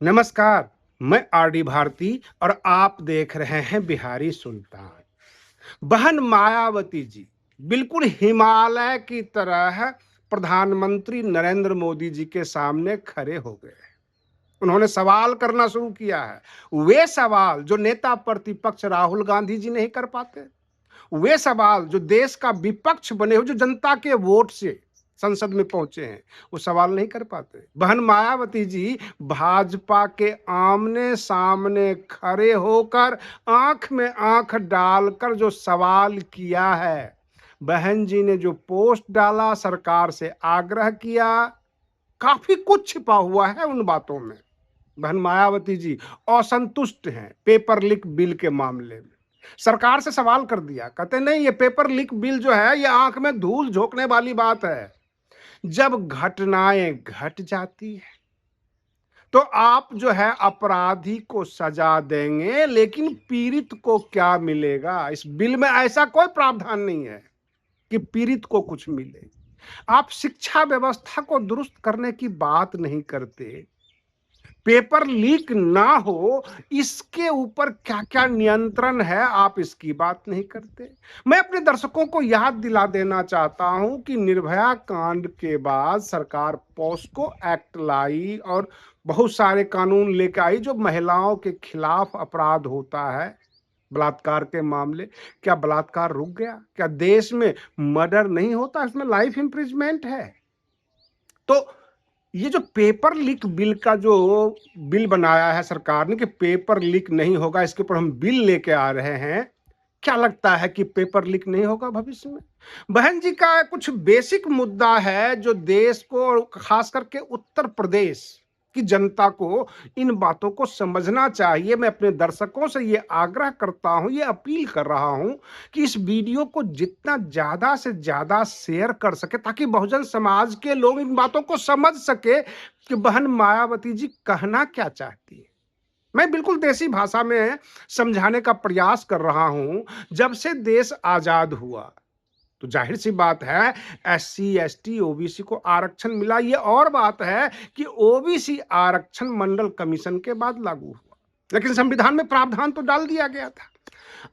नमस्कार। मैं आरडी भारती और आप देख रहे हैं बिहारी सुल्तान। बहन मायावती जी बिल्कुल हिमालय की तरह प्रधानमंत्री नरेंद्र मोदी जी के सामने खड़े हो गए हैं। उन्होंने सवाल करना शुरू किया है। वे सवाल जो नेता प्रतिपक्ष राहुल गांधी जी नहीं कर पाते, वे सवाल जो देश का विपक्ष बने हो, जो जनता के वोट से संसद में पहुंचे हैं, वो सवाल नहीं कर पाते। बहन मायावती जी भाजपा के आमने सामने खड़े होकर आंख में आंख डालकर जो सवाल किया है, बहन जी ने जो पोस्ट डाला, सरकार से आग्रह किया, काफी कुछ छिपा हुआ है उन बातों में। बहन मायावती जी असंतुष्ट हैं पेपर लीक बिल के मामले में। सरकार से सवाल कर दिया, कहते नहीं, ये पेपर लीक बिल जो है, ये आंख में धूल झोंकने वाली बात है। जब घटनाएं घट जाती है तो आप जो है अपराधी को सजा देंगे, लेकिन पीड़ित को क्या मिलेगा? इस बिल में ऐसा कोई प्रावधान नहीं है कि पीड़ित को कुछ मिले। आप शिक्षा व्यवस्था को दुरुस्त करने की बात नहीं करते। पेपर लीक ना हो, इसके ऊपर क्या-क्या नियंत्रण है, आप इसकी बात नहीं करते। मैं अपने दर्शकों को याद दिला देना चाहता हूं कि निर्भया कांड के बाद सरकार पॉस्को एक्ट लाई और बहुत सारे कानून लेकर आई जो महिलाओं के खिलाफ अपराध होता है, बलात्कार के मामले। क्या बलात्कार रुक गया? क्या देश में मर्डर नहीं होता? इसमें लाइफ इम्प्रिजमेंट है। तो ये जो पेपर लीक बिल का जो बिल बनाया है सरकार ने कि पेपर लीक नहीं होगा, इसके ऊपर हम बिल लेके आ रहे हैं। क्या लगता है कि पेपर लीक नहीं होगा भविष्य में? बहन जी का कुछ बेसिक मुद्दा है जो देश को और खास करके उत्तर प्रदेश की जनता को इन बातों को समझना चाहिए। मैं अपने दर्शकों से ये आग्रह करता हूं, ये अपील कर रहा हूं कि इस वीडियो को जितना ज्यादा से ज्यादा शेयर कर सके ताकि बहुजन समाज के लोग इन बातों को समझ सके कि बहन मायावती जी कहना क्या चाहती है। मैं बिल्कुल देसी भाषा में समझाने का प्रयास कर रहा हूं। जब से देश आजाद हुआ तो जाहिर सी बात है एससी एसटी ओबीसी को आरक्षण मिला। ये और बात है कि ओबीसी आरक्षण मंडल कमीशन के बाद लागू हुआ, लेकिन संविधान में प्रावधान तो डाल दिया गया था।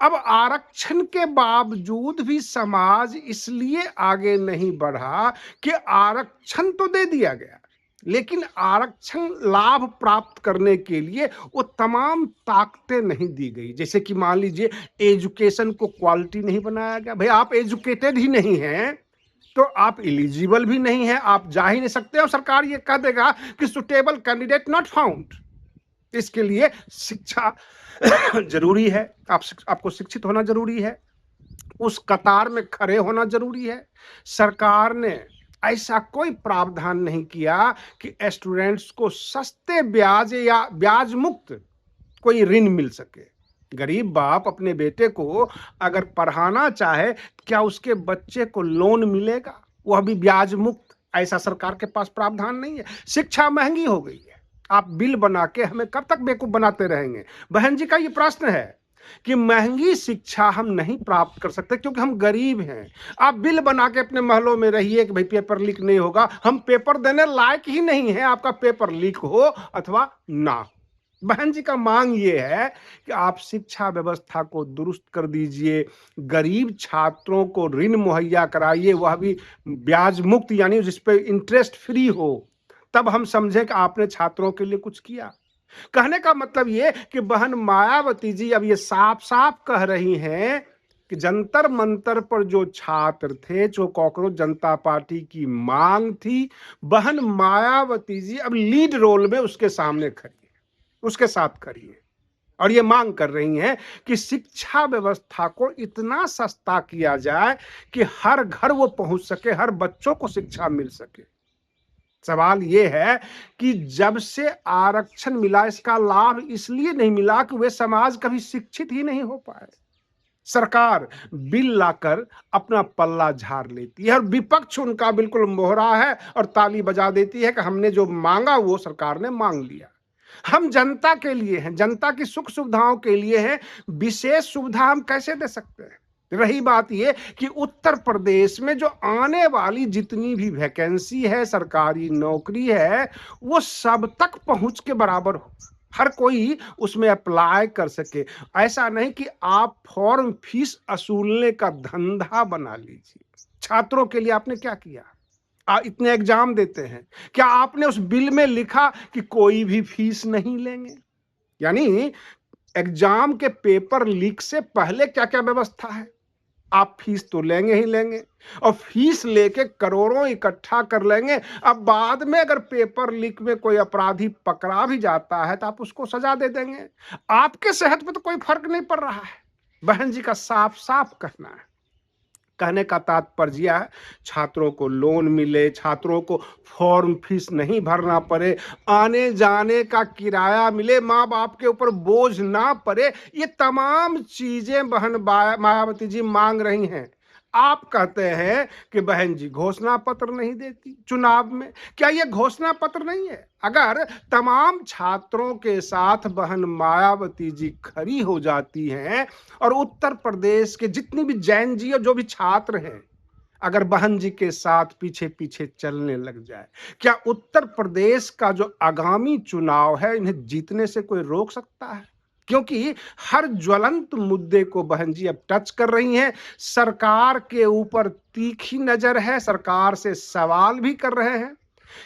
अब आरक्षण के बावजूद भी समाज इसलिए आगे नहीं बढ़ा कि आरक्षण तो दे दिया गया, लेकिन आरक्षण लाभ प्राप्त करने के लिए वो तमाम ताकतें नहीं दी गई। जैसे कि मान लीजिए एजुकेशन को क्वालिटी नहीं बनाया गया। भाई आप एजुकेटेड ही नहीं हैं तो आप एलिजिबल भी नहीं है, आप जा ही नहीं सकते। और सरकार ये कह देगा कि सुटेबल कैंडिडेट नॉट फाउंड। इसके लिए शिक्षा जरूरी है, आपको शिक्षित होना जरूरी है, उस कतार में खड़े होना जरूरी है। सरकार ने ऐसा कोई प्रावधान नहीं किया कि स्टूडेंट्स को सस्ते ब्याज या ब्याज मुक्त कोई ऋण मिल सके। गरीब बाप अपने बेटे को अगर पढ़ाना चाहे, क्या उसके बच्चे को लोन मिलेगा, वह भी ब्याज मुक्त? ऐसा सरकार के पास प्रावधान नहीं है। शिक्षा महंगी हो गई है। आप बिल बना के हमें कब तक बेवकूफ बनाते रहेंगे? बहन जी का ये प्रश्न है कि महंगी शिक्षा हम नहीं प्राप्त कर सकते क्योंकि हम गरीब हैं। आप बिल बना के अपने महलों में रहिए कि भाई पेपर लीक नहीं होगा। हम पेपर देने लायक ही नहीं है, आपका पेपर लीक हो अथवा ना हो। बहन जी का मांग ये है कि आप शिक्षा व्यवस्था को दुरुस्त कर दीजिए, गरीब छात्रों को ऋण मुहैया कराइए, वह भी ब्याज मुक्त, यानी जिस पे इंटरेस्ट फ्री हो। तब हम समझे कि आपने छात्रों के लिए कुछ किया। कहने का मतलब ये कि बहन मायावती जी अब ये साफ साफ कह रही हैं कि जंतर मंतर पर जो छात्र थे, जो कॉकरोच जनता पार्टी की मांग थी, बहन मायावती जी अब लीड रोल में उसके सामने खड़ी है, उसके साथ खड़ी है और ये मांग कर रही हैं कि शिक्षा व्यवस्था को इतना सस्ता किया जाए कि हर घर वो पहुंच सके, हर बच्चों को शिक्षा मिल सके। सवाल ये है कि जब से आरक्षण मिला, इसका लाभ इसलिए नहीं मिला कि वे समाज कभी शिक्षित ही नहीं हो पाए। सरकार बिल लाकर अपना पल्ला झाड़ लेती है और विपक्ष उनका बिल्कुल मोहरा है और ताली बजा देती है कि हमने जो मांगा वो सरकार ने मांग लिया। हम जनता के लिए हैं, जनता की सुख सुविधाओं के लिए हैं। विशेष सुविधा हम कैसे दे सकते हैं? रही बात ये कि उत्तर प्रदेश में जो आने वाली जितनी भी वैकेंसी है, सरकारी नौकरी है, वो सब तक पहुंच के बराबर हो, हर कोई उसमें अप्लाई कर सके। ऐसा नहीं कि आप फॉर्म फीस वसूलने का धंधा बना लीजिए। छात्रों के लिए आपने क्या किया? इतने एग्जाम देते हैं, क्या आपने उस बिल में लिखा कि कोई भी फीस नहीं लेंगे? यानी एग्जाम के पेपर लीक से पहले क्या क्या व्यवस्था है? आप फीस तो लेंगे ही लेंगे, और फीस लेके करोड़ों इकट्ठा कर लेंगे। अब बाद में अगर पेपर लीक में कोई अपराधी पकड़ा भी जाता है तो आप उसको सजा दे देंगे। आपके सेहत पे तो कोई फर्क नहीं पड़ रहा है। बहन जी का साफ साफ कहना है। कहने का तात्पर्य है, छात्रों को लोन मिले, छात्रों को फॉर्म फीस नहीं भरना पड़े, आने जाने का किराया मिले, माँ बाप के ऊपर बोझ ना पड़े, ये तमाम चीजें बहन मायावती जी मांग रही हैं। आप कहते हैं कि बहन जी घोषणा पत्र नहीं देती चुनाव में। क्या ये घोषणा पत्र नहीं है? अगर तमाम छात्रों के साथ बहन मायावती जी खड़ी हो जाती हैं और उत्तर प्रदेश के जितनी भी जैन जी और जो भी छात्र हैं, अगर बहन जी के साथ पीछे पीछे चलने लग जाए, क्या उत्तर प्रदेश का जो आगामी चुनाव है इन्हें जीतने से कोई रोक सकता है? क्योंकि हर ज्वलंत मुद्दे को बहन जी अब टच कर रही हैं। सरकार के ऊपर तीखी नजर है, सरकार से सवाल भी कर रहे हैं।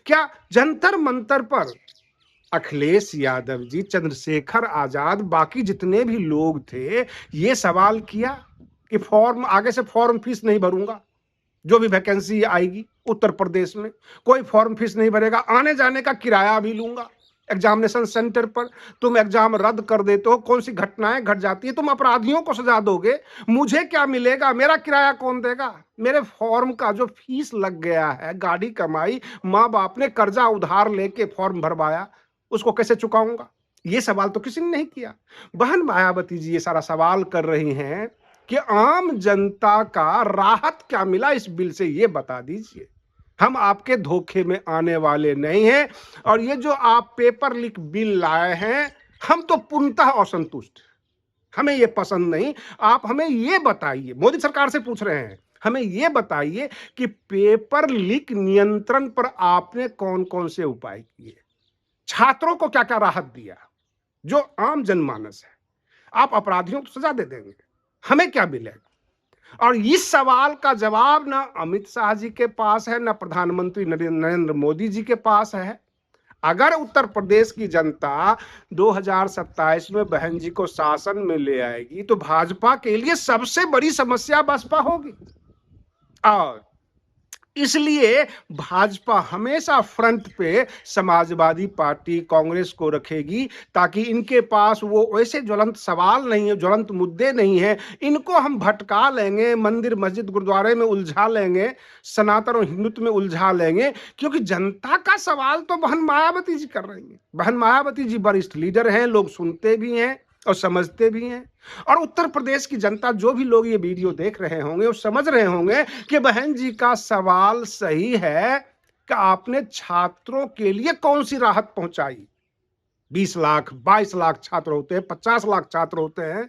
क्या जंतर मंतर पर अखिलेश यादव जी, चंद्रशेखर आजाद, बाकी जितने भी लोग थे, ये सवाल किया कि फॉर्म आगे से फॉर्म फीस नहीं भरूंगा, जो भी वैकेंसी आएगी उत्तर प्रदेश में कोई फॉर्म फीस नहीं भरेगा, आने जाने का किराया भी लूंगा। एग्जामिनेशन सेंटर पर तुम एग्जाम रद्द कर देते हो, कौन सी घटनाएं घट जाती है, तुम अपराधियों को सजा दोगे, मुझे क्या मिलेगा? मेरा किराया कौन देगा? मेरे फॉर्म का जो फीस लग गया है, गाड़ी कमाई, माँ बाप ने कर्जा उधार लेके फॉर्म भरवाया, उसको कैसे चुकाऊंगा? ये सवाल तो किसी ने नहीं किया। बहन मायावती जी ये सारा सवाल कर रही हैं कि आम जनता का राहत क्या मिला इस बिल से, ये बता दीजिए। हम आपके धोखे में आने वाले नहीं हैं, और ये जो आप पेपर लीक बिल लाए हैं, हम तो पूर्णतः असंतुष्ट, हमें ये पसंद नहीं। आप हमें ये बताइए, मोदी सरकार से पूछ रहे हैं, हमें ये बताइए कि पेपर लीक नियंत्रण पर आपने कौन कौन से उपाय किए, छात्रों को क्या क्या राहत दिया, जो आम जनमानस है। आप अपराधियों को सजा दे देंगे, हमें क्या मिलेगा? और इस सवाल का जवाब ना अमित शाह जी के पास है, ना प्रधानमंत्री नरेंद्र मोदी जी के पास है। अगर उत्तर प्रदेश की जनता 2027 में बहन जी को शासन में ले आएगी तो भाजपा के लिए सबसे बड़ी समस्या बसपा होगी, और इसलिए भाजपा हमेशा फ्रंट पे समाजवादी पार्टी, कांग्रेस को रखेगी, ताकि इनके पास वो वैसे ज्वलंत सवाल नहीं है, ज्वलंत मुद्दे नहीं है, इनको हम भटका लेंगे, मंदिर मस्जिद गुरुद्वारे में उलझा लेंगे, सनातन और हिंदुत्व में उलझा लेंगे। क्योंकि जनता का सवाल तो बहन मायावती जी कर रही है। बहन मायावती जी वरिष्ठ लीडर हैं, लोग सुनते भी हैं और समझते भी हैं। और उत्तर प्रदेश की जनता, जो भी लोग ये वीडियो देख रहे होंगे, वो समझ रहे होंगे कि बहन जी का सवाल सही है कि आपने छात्रों के लिए कौन सी राहत पहुंचाई। 20 लाख 22 लाख छात्र होते हैं, 50 लाख छात्र होते हैं,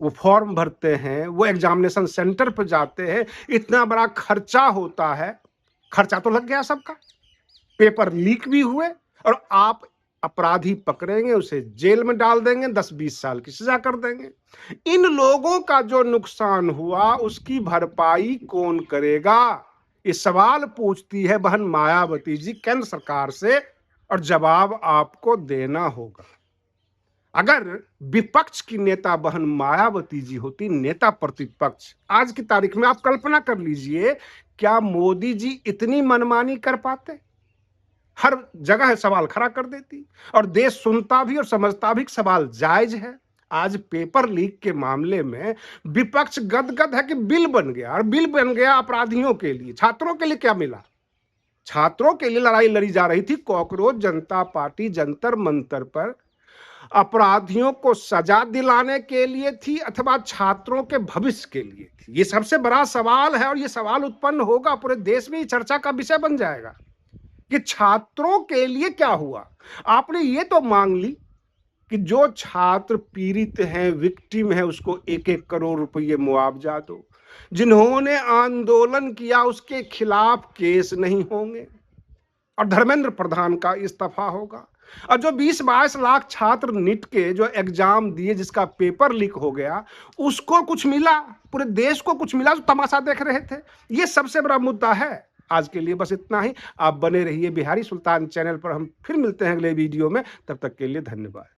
वो फॉर्म भरते हैं, वो एग्जामिनेशन सेंटर पर जाते हैं, इतना बड़ा खर्चा होता है, खर्चा तो लग गया सबका, पेपर लीक भी हुए, और आप अपराधी पकड़ेंगे, उसे जेल में डाल देंगे, 10-20 साल की सजा कर देंगे। इन लोगों का जो नुकसान हुआ उसकी भरपाई कौन करेगा? ये सवाल पूछती है बहन मायावती जी केंद्र सरकार से, और जवाब आपको देना होगा। अगर विपक्ष की नेता बहन मायावती जी होती, नेता प्रतिपक्ष, आज की तारीख में आप कल्पना कर लीजिए, क्या मोदी जी इतनी मनमानी कर पाते? हर जगह सवाल खड़ा कर देती, और देश सुनता भी और समझता भी सवाल जायज है। आज पेपर लीक के मामले में विपक्ष गदगद है कि बिल बन गया, और बिल बन गया अपराधियों के लिए। छात्रों के लिए क्या मिला? छात्रों के लिए लड़ाई लड़ी जा रही थी कॉकरोच जनता पार्टी जंतर मंतर पर, अपराधियों को सजा दिलाने के लिए थी अथवा छात्रों के भविष्य के लिए थी? ये सबसे बड़ा सवाल है, और ये सवाल उत्पन्न होगा, पूरे देश में ये चर्चा का विषय बन जाएगा कि छात्रों के लिए क्या हुआ। आपने ये तो मांग ली कि जो छात्र पीड़ित हैं, विक्टिम है, उसको 1-1 करोड़ रुपए मुआवजा दो। जिन्होंने आंदोलन किया उसके खिलाफ केस नहीं होंगे और धर्मेंद्र प्रधान का इस्तीफा होगा। और जो 20-22 लाख छात्र नीट के जो एग्जाम दिए, जिसका पेपर लीक हो गया, उसको कुछ मिला, पूरे देश को कुछ मिला, तो तमाशा देख रहे थे। ये सबसे बड़ा मुद्दा है। आज के लिए बस इतना ही। आप बने रहिए बिहारी सुल्तान चैनल पर। हम फिर मिलते हैं अगले वीडियो में। तब तक के लिए धन्यवाद।